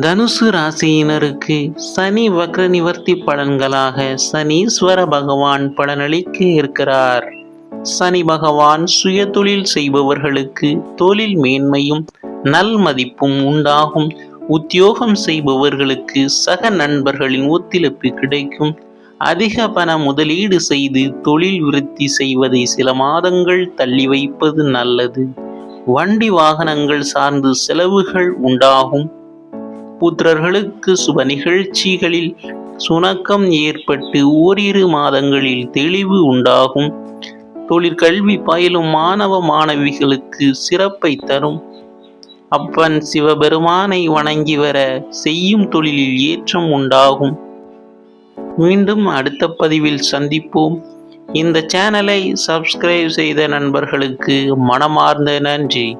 தனுசு ராசியினருக்கு சனி வக்ர நிவர்த்தி பலன்களாக சனீஸ்வர பகவான் பலனளிக்க இருக்கிறார். சனி பகவான் சுய தொழில் செய்பவர்களுக்கு தொழில் மேன்மையும் நல் மதிப்பும் உண்டாகும். உத்தியோகம் செய்பவர்களுக்கு சக நண்பர்களின் ஒத்துழைப்பு கிடைக்கும். அதிக பண முதலீடு செய்து தொழில் விருத்தி செய்வதை சில மாதங்கள் தள்ளி வைப்பது நல்லது. வண்டி வாகனங்கள் சார்ந்து செலவுகள் உண்டாகும். புத்திரர்களுக்கு சுப நிகழ்ச்சிகளில் சுணக்கம் ஏற்பட்டு ஓரிரு மாதங்களில் தெளிவு உண்டாகும். தொழிற்கல்வி பயிலும் மாணவ மாணவிகளுக்கு சிறப்பை தரும். அப்பன் சிவபெருமானை வணங்கி வர செய்யும் தொழிலில் ஏற்றம் உண்டாகும். மீண்டும் அடுத்த பதிவில் சந்திப்போம். இந்த சேனலை சப்ஸ்கிரைப் செய்த நண்பர்களுக்கு மனமார்ந்த நன்றி.